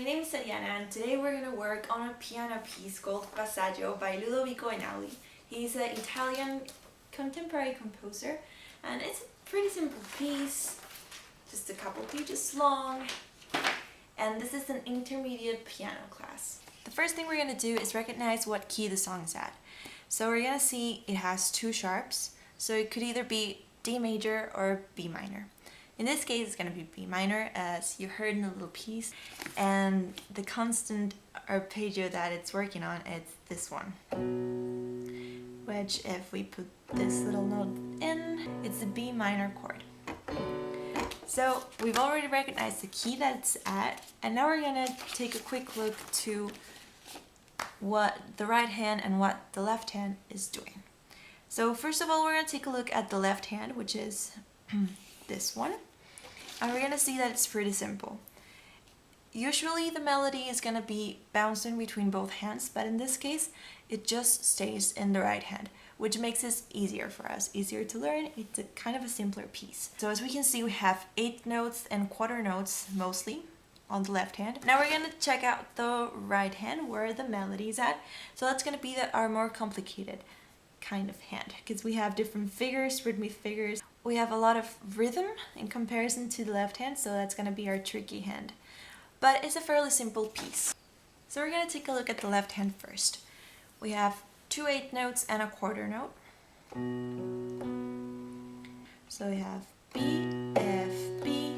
name is Ariana and today we're going to work on a piano piece called Passaggio by Ludovico Einaudi. He's an Italian contemporary composer and it's a pretty simple piece, just a couple pages long, and this is an intermediate piano class. The first thing we're going to do is recognize what key the song is at. So we're going to see it has two sharps, so it could either be D major or B minor. In this case, it's going to be B minor, as you heard in the little piece, and the constant arpeggio that it's working on, it's this one, which if we put this little note in, it's a B minor chord. So we've already recognized the key that it's at, and now we're going to take a quick look to what the right hand and what the left hand is doing. So first of all, we're going to take a look at the left hand, which is this one, and we're going to see that it's pretty simple. Usually the melody is going to be bouncing between both hands, but in this case it just stays in the right hand, which makes this easier for us, easier to learn. It's a kind of a simpler piece. So as we can see, we have eighth notes and quarter notes mostly on the left hand. Now we're going to check out the right hand where the melody is at. So that's going to be our more complicated kind of hand, because we have different figures, rhythmic figures. We have a lot of rhythm in comparison to the left hand, so that's going to be our tricky hand. But it's a fairly simple piece. So we're going to take a look at the left hand first. We have two eighth notes and a quarter note. So we have B, F, B.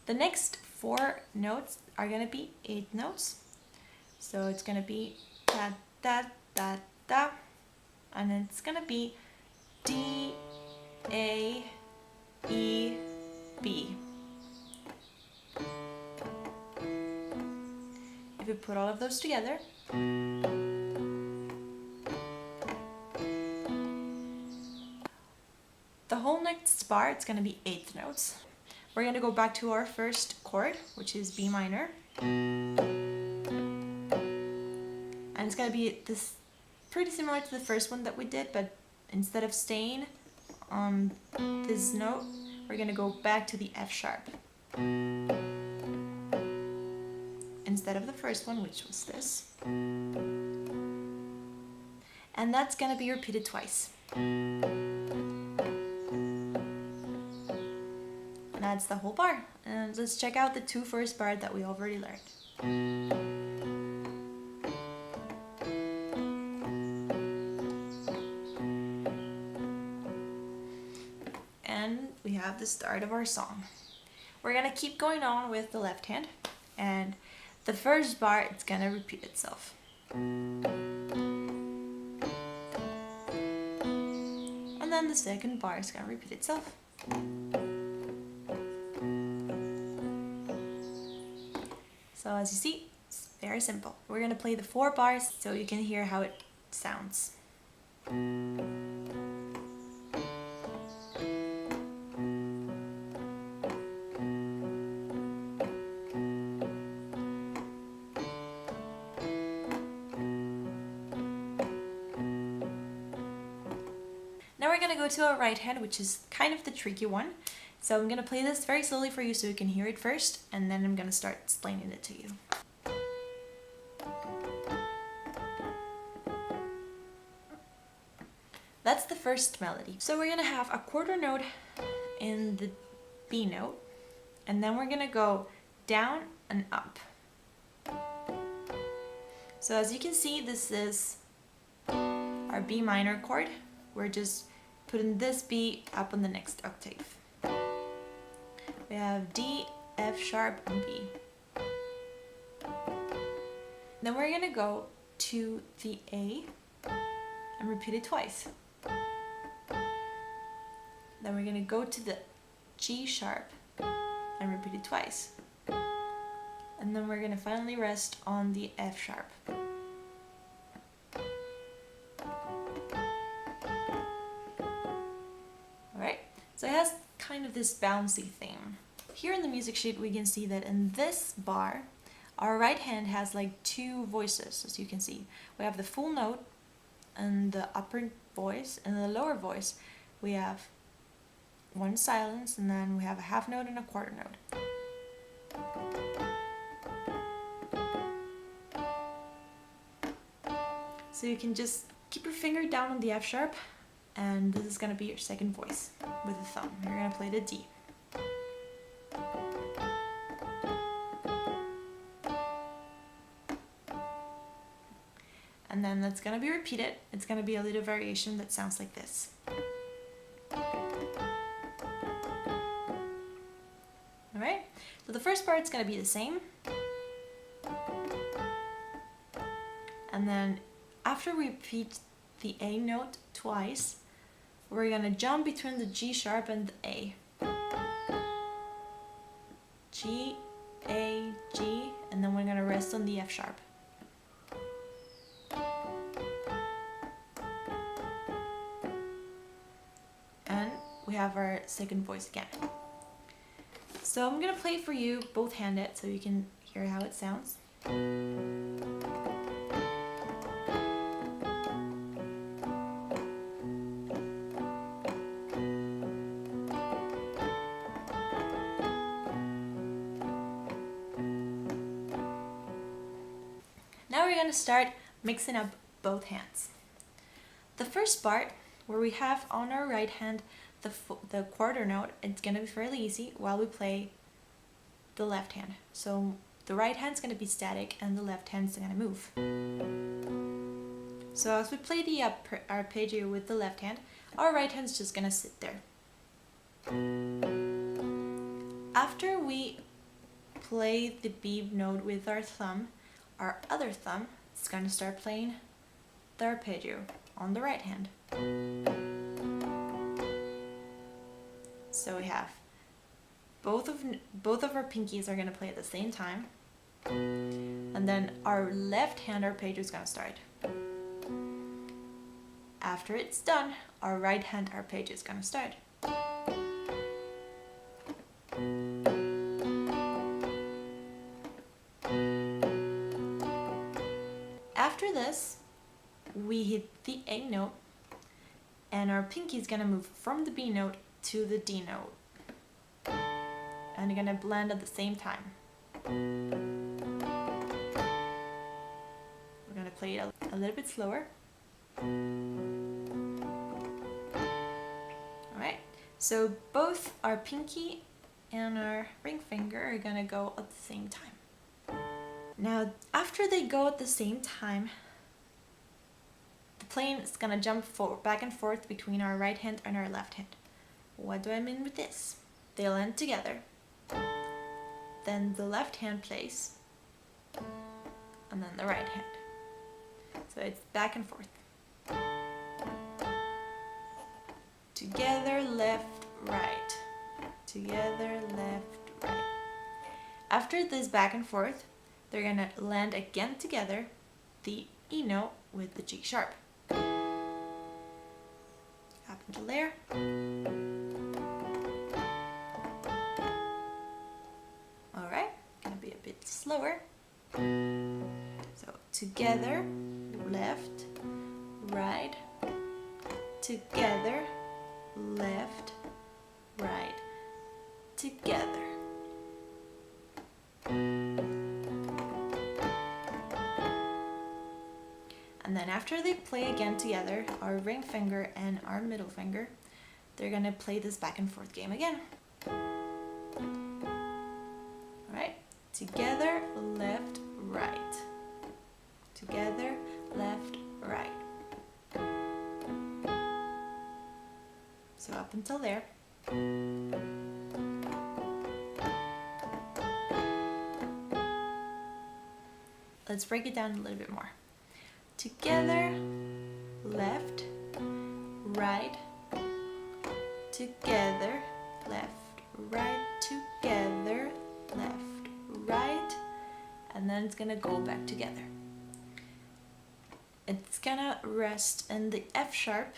The next four notes are going to be eighth notes. So it's going to be da, da, da, da. And then it's going to be D, A, E, B. If we put all of those together, the whole next bar, it's going to be eighth notes. We're going to go back to our first chord, which is B minor. And it's going to be this pretty similar to the first one that we did, but instead of staying on this note, we're going to go back to the F sharp. Instead of the first one, which was this. And that's going to be repeated twice. And that's the whole bar. And let's check out the two first bars that we already learned. And we have the start of our song. We're going to keep going on with the left hand, and the first bar, it's going to repeat itself. And then the second bar is going to repeat itself. So as you see, it's very simple. We're going to play the four bars so you can hear how it sounds. Now we're going to go to our right hand, which is kind of the tricky one. So I'm going to play this very slowly for you so you can hear it first, and then I'm going to start explaining it to you. That's the first melody. So we're going to have a quarter note in the B note, and then we're going to go down and up. So as you can see, this is our B minor chord. We're just putting this B up on the next octave. We have D, F sharp, and B. Then we're going to go to the A and repeat it twice. Then we're going to go to the G sharp and repeat it twice. And then we're going to finally rest on the F sharp. Alright, so it has kind of this bouncy theme. Here in the music sheet we can see that in this bar our right hand has like two voices, as you can see. We have the full note and the upper voice, and in the lower voice we have one silence, and then we have a half note and a quarter note. So you can just keep your finger down on the F sharp, and this is going to be your second voice with the thumb. You're going to play the D. And then that's going to be repeated. It's going to be a little variation that sounds like this. Alright, so the first part's going to be the same. And then after we repeat the A note twice, we're going to jump between the G sharp and the A. G, A, G, and then we're going to rest on the F sharp. And we have our second voice again. So I'm going to play for you both-handed so you can hear how it sounds. Now we're going to start mixing up both hands. The first part, where we have on our right hand the quarter note, it's going to be fairly easy while we play the left hand. So the right hand's going to be static and the left hand's going to move. So as we play the arpeggio with the left hand, our right hand's just going to sit there. After we play the B note with our thumb, our other thumb is going to start playing the arpeggio on the right hand. So we have both of our pinkies are going to play at the same time, and then our left hand arpeggio is going to start. After it's done, our right hand arpeggio is going to start. After this, we hit the A note, and our pinky is going to move from the B note to the D note. And you're going to blend at the same time. We're going to play it a little bit slower. Alright, so both our pinky and our ring finger are going to go at the same time. Now, after they go at the same time, the playing is going to jump back and forth between our right hand and our left hand. What do I mean with this? They'll end together. Then the left hand plays, and then the right hand. So it's back and forth. Together, left, right. Together, left, right. After this back and forth, they're going to land again together, the E note with the G sharp. Up until there. Alright, gonna be a bit slower. So together, left, right, together, left, right, together. And then after they play again together, our ring finger and our middle finger, they're gonna play this back and forth game again. Alright, together, left, right. Together, left, right. So up until there. Let's break it down a little bit more. Together, left, right, together, left, right, together, left, right, and then it's gonna go back together. It's gonna rest in the F sharp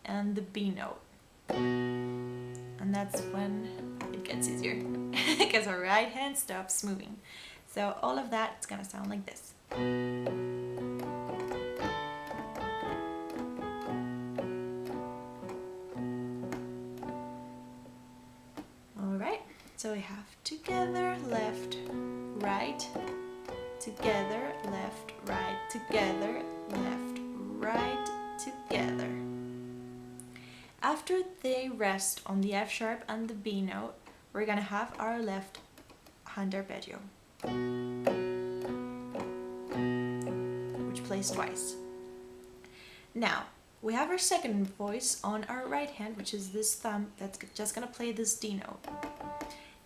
and the B note. And that's when it gets easier because our right hand stops moving. So all of that is gonna sound like this. Alright, so we have together, left, right, together, left, right, together, left, right together. After they rest on the F sharp and the B note, we're gonna have our left hand arpeggio, which plays twice. Now, we have our second voice on our right hand, which is this thumb that's just gonna play this D note.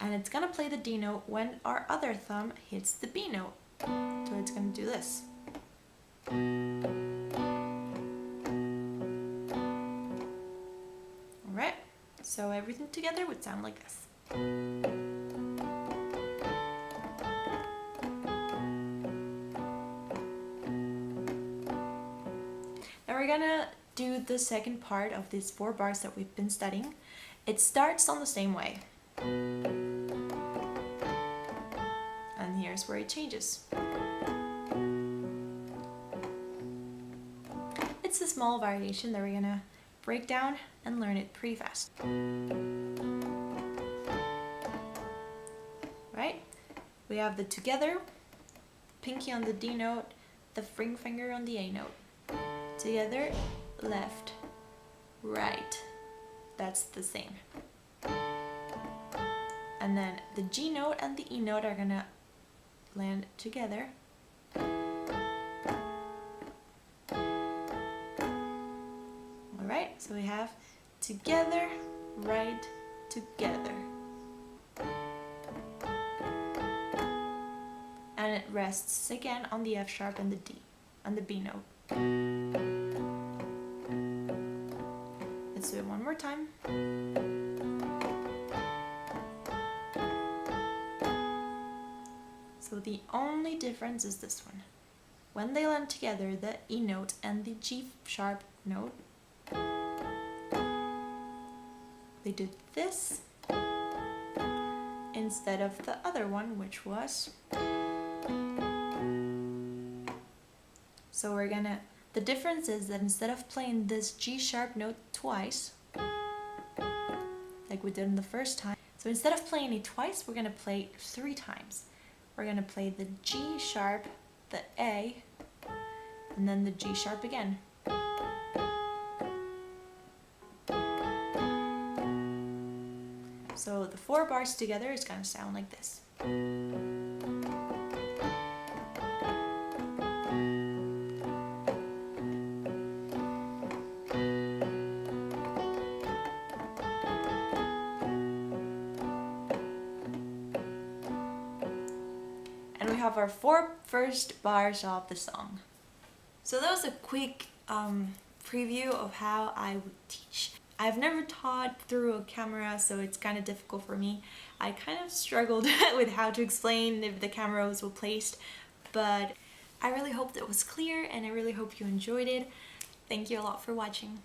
And it's gonna play the D note when our other thumb hits the B note. So it's gonna do this. Alright, so everything together would sound like this. Now we're gonna do the second part of these 4 bars that we've been studying. It starts on the same way. And here's where it changes. It's a small variation that we're gonna break down and learn it pretty fast. Right? We have the together, pinky on the D note, the ring finger on the A note. Together, left, right. That's the same. And then the G note and the E note are gonna land together. Alright, so we have together, right, together. And it rests again on the F sharp and the D, and the B note. Let's do it one more time. So the only difference is this one. When they land together, the E note and the G sharp note, they did this instead of the other one, which was. So we're gonna, the difference is that instead of playing this G sharp note twice, like we did in the first time, so instead of playing it twice, we're gonna play it 3 times. We're gonna play the G sharp, the A, and then the G sharp again. So the 4 bars together is gonna sound like this. And we have our 4 first bars of the song. So that was a quick preview of how I would teach. I've never taught through a camera, so it's kind of difficult for me. I kind of struggled with how to explain if the camera was well placed, but I really hope that was clear and I really hope you enjoyed it. Thank you a lot for watching.